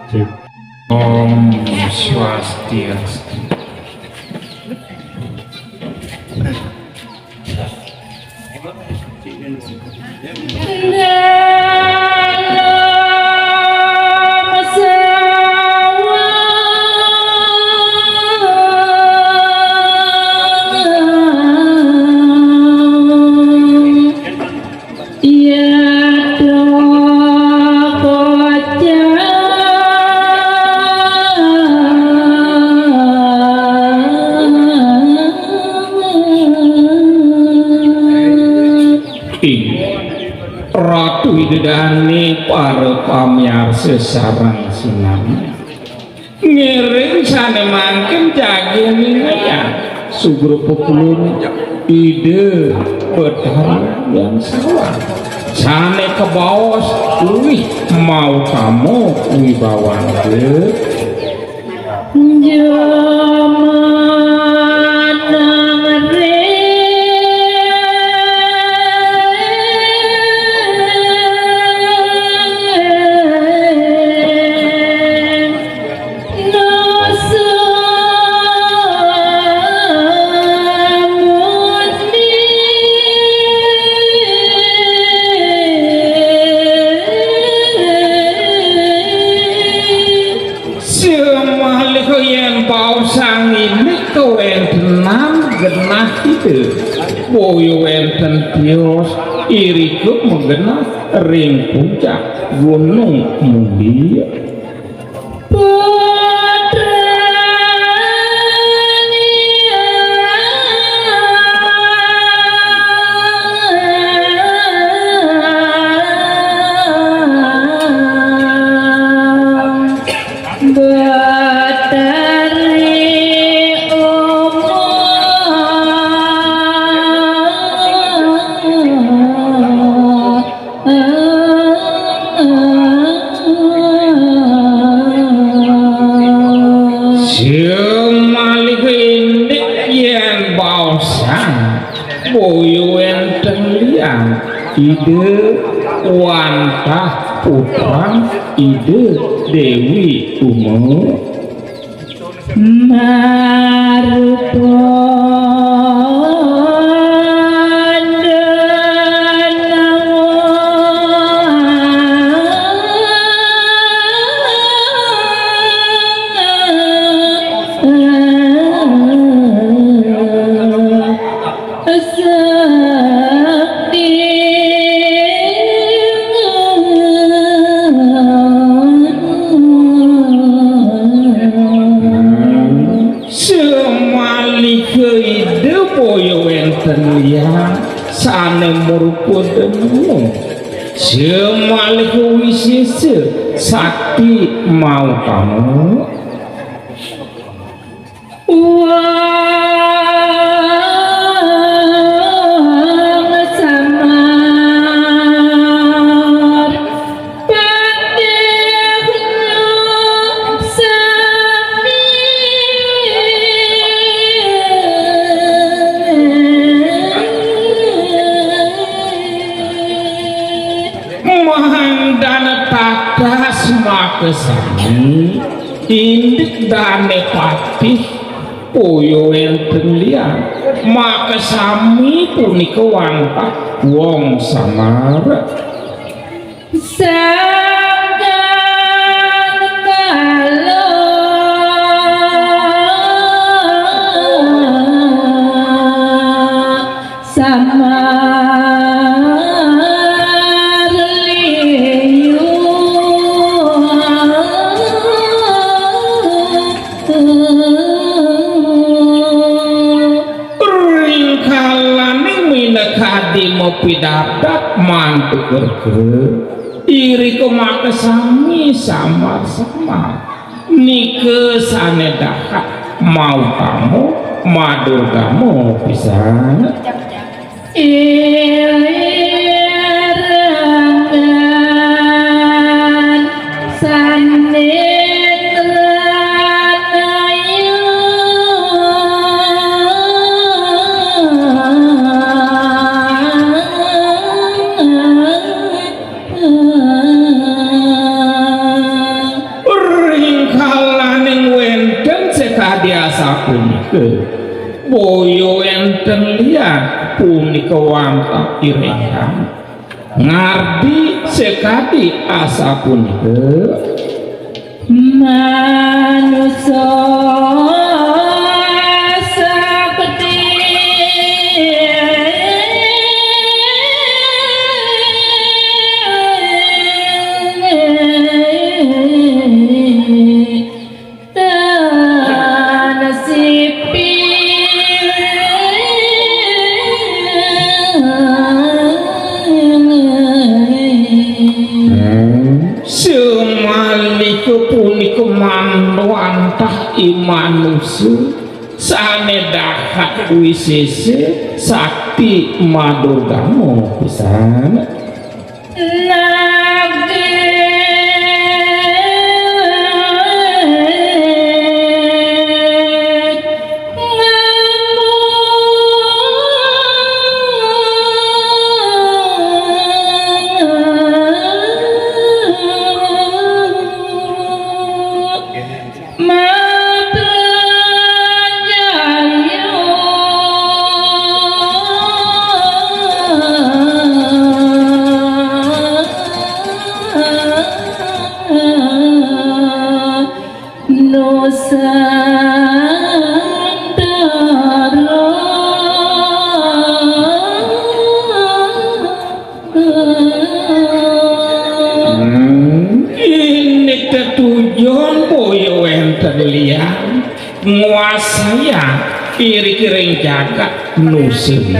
Om Swastiastu. Ratu Widodani para pamiyarsa sareng sinami ngiring sane mangken jagi minaya sugrup kulun ide betara yang sawah sane kebaos luwih mau kamu wibawan genah itu boyo enten tios irikut menggenah ring puncak gunung mulia ide wantah putra ide Dewi Umo Maruto sane murupudemu semaliku wisise sakti mau kamu kesani indik dane patih poyo enten liyan maka sami punika wantah wong samara pidadat mantu berger iri kemaka sami samar-samar nike sane dahat mau kamu madur kamu pisan irangan sane ke boyo enten liat punika wangka irengan ngardi sekadi asa punika manusia sakti tanasipi semalika punika manwantah imanusu sane dahat wisese sakti madogamo pisan nguasaya kiri-kiring jagat nusun